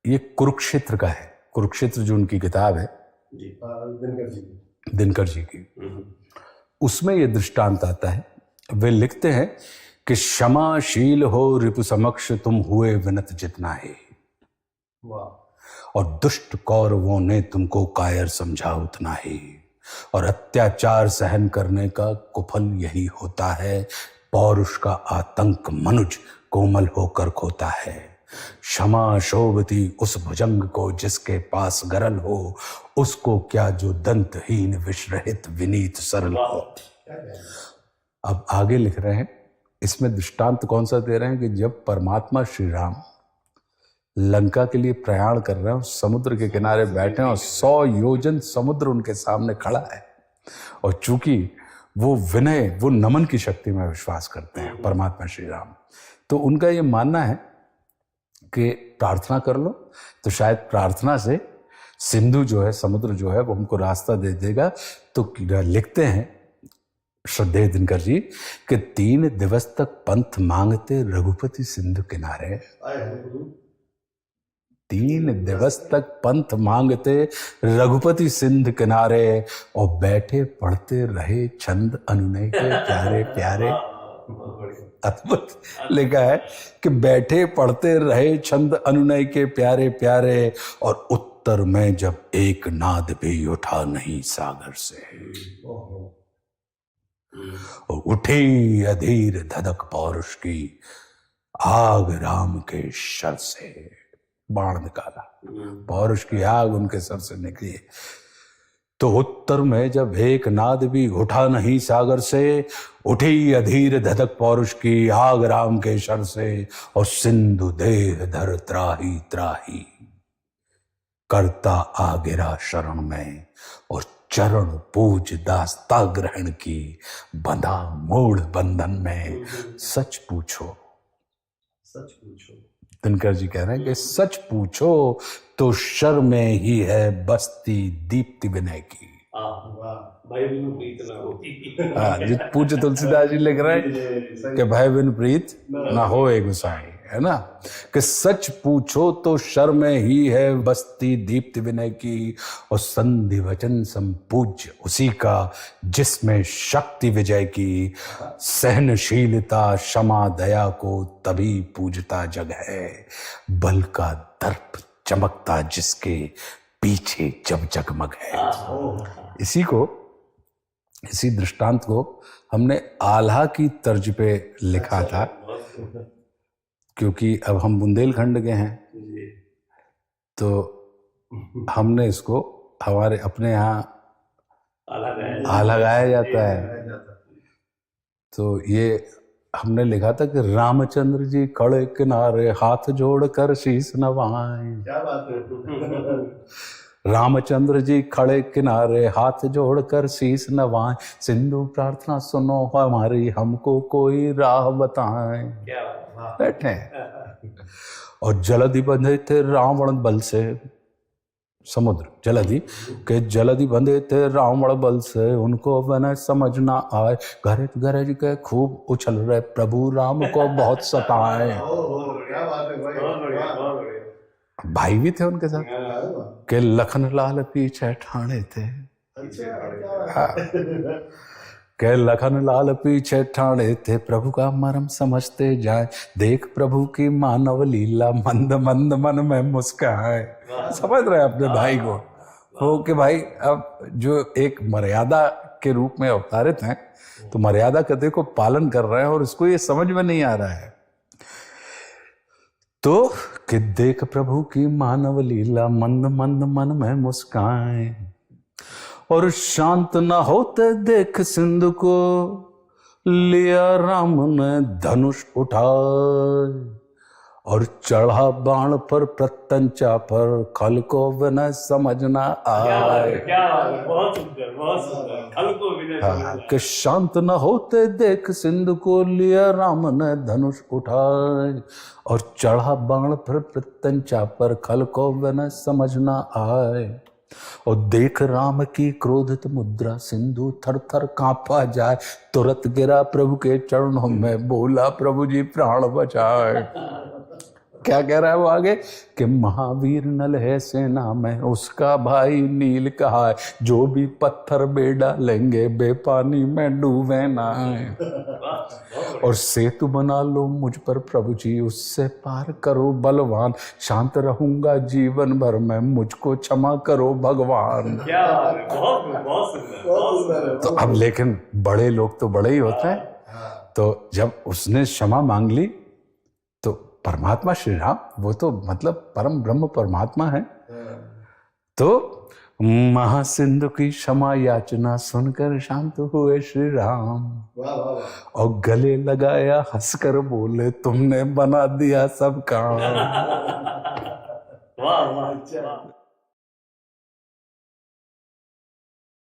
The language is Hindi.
ये कुरुक्षेत्र का है। कुरुक्षेत्र जो उनकी किताब है दिनकर जी की, उसमें ये दृष्टांत आता है। वे लिखते हैं कि क्षमाशील हो रिपु समक्ष तुम हुए विनत जितना है, और दुष्ट कौरवों ने तुमको कायर समझा उतना ही, और अत्याचार सहन करने का कुफल यही होता है, पौरुष का आतंक मनुज कोमल होकर खोता है। क्षमा शोभती उस भुजंग को जिसके पास गरल हो, उसको क्या जो दंतहीन विषरहित विनीत सरल हो। अब आगे लिख रहे हैं, इसमें दृष्टांत कौन सा दे रहे हैं कि जब परमात्मा श्री राम लंका के लिए प्रयाण कर रहे हैं, समुद्र के किनारे बैठे हैं और 100 योजन समुद्र उनके सामने खड़ा है, और चूंकि वो विनय, वो नमन की शक्ति में विश्वास करते हैं परमात्मा श्री राम, तो उनका ये मानना है कि प्रार्थना कर लो तो शायद प्रार्थना से सिंधु जो है, समुद्र जो है, वो हमको रास्ता दे देगा। तो लिखते हैं श्रद्धेय दिनकर जी कि 3 दिवस तक पंथ मांगते रघुपति सिंधु किनारे। 3 दिवस तक पंथ मांगते रघुपति सिंधु किनारे, और बैठे पढ़ते रहे छंद अनुनय के प्यारे प्यारे। अद्भुत लिखा है कि बैठे पढ़ते रहे छंद अनुनय के प्यारे प्यारे, और उत्तर में जब एक नाद भी उठा नहीं सागर से, और उठी अधीर धधक पौरुष की आग राम के शर से। बाण निकाला, पौरुष की आग उनके सर से निकली। तो उत्तर में जब एक नाद भी उठा नहीं सागर से, उठी अधीर धधक पौरुष की आग राम के शर से, और सिंधु देह धर त्राही त्राही करता आ गिरा शरण में, और चरण पूज दास्ता ग्रहण की बंधा मूढ़ बंधन में। सच पूछो, सच पूछो, दिनकर जी कह रहे हैं कि सच पूछो तो शर में ही है बस्ती दीप्ति विनय की। भय बिनु प्रीत ना होती। जो पूज्य तुलसीदास जी लिख रहे हैं कि भय बिनु प्रीत ना होए गोसाई, है ना, कि सच पूछो तो शर में ही है बस्ती दीप्ति विनय की, और संधि वचन संपूज्य उसी का जिसमें शक्ति विजय की। सहनशीलता क्षमा दया को तभी पूजता जग है, बल का दर्प चमकता जिसके पीछे जब जगमग है। इसी दृष्टांत को हमने आल्हा की तर्ज पे लिखा था, क्योंकि अब हम बुंदेलखंड के हैं, तो हमने इसको हमारे अपने यहाँ आल्हा गाया जाता है। तो ये हमने लिखा था कि रामचंद्र जी खड़े किनारे हाथ जोड़कर शीश नवाएं। क्या बात है। रामचंद्र जी खड़े किनारे हाथ जोड़कर शीश नवाएं, सिंधु प्रार्थना सुनो हमारी हमको कोई राह बताएं। बैठे और जलधि बंधे थे रावण बल से, समुद्र जलधि के जलधि बंधे थे रावण बल से, उनको वह समझ ना आए, गरज गरज के खूब उछल रहे प्रभु राम को बहुत सताए। भाई भी थे उनके साथ के लखन लाल पीछे ठाणे थे। हाँ। के लखन लाल पीछे ठाणे थे, प्रभु का मर्म समझते जाए, देख प्रभु की मानव लीला मंद मंद मन में मुस्काए। समझ रहे अपने भाई को हो कि भाई अब जो एक मर्यादा के रूप में अवतारित हैं, तो मर्यादा कथन को पालन कर रहे हैं और इसको ये समझ में नहीं आ रहा है। तो कि देख प्रभु की मानव लीला मंद मंद मन में मुस्काए, और शांत न होते देख सिंधु को लिया राम ने धनुष उठाए, और चढ़ा बाण पर प्रत्यंचा पर खल को विनय समझ न आए। बहुत सुंदर खल को विनय। कि शांत न होते देख सिंधु को लिया राम ने धनुष उठाए, और चढ़ा बाण पर प्रत्यंचा पर खल को विनय समझ न आए, और देख राम की क्रोधित मुद्रा सिंधु थर थर कांपा जाए, तुरंत गिरा प्रभु के चरणों में बोला प्रभु जी प्राण बचाए। क्या कह रहा है वो आगे कि महावीर नल है सेना में उसका भाई नील कहा है, जो भी पत्थर बे डालेंगे बेपानी में डूबे ना। और सेतु बना लो मुझ पर प्रभु जी, उससे पार करो बलवान, शांत रहूंगा जीवन भर में, मुझको क्षमा करो भगवान। क्या बात है, बहुत सुंदर, बहुत सुंदर। तो अब लेकिन बड़े लोग तो बड़े ही होते हैं, तो जब उसने क्षमा मांग ली तो परमात्मा श्री राम, वो तो मतलब परम ब्रह्म परमात्मा है, तो महासिंधु की क्षमा याचना सुनकर शांत हुए श्री राम। और गले लगाया हंसकर बोले, तुमने बना दिया सब काम। वाह वाह वाह।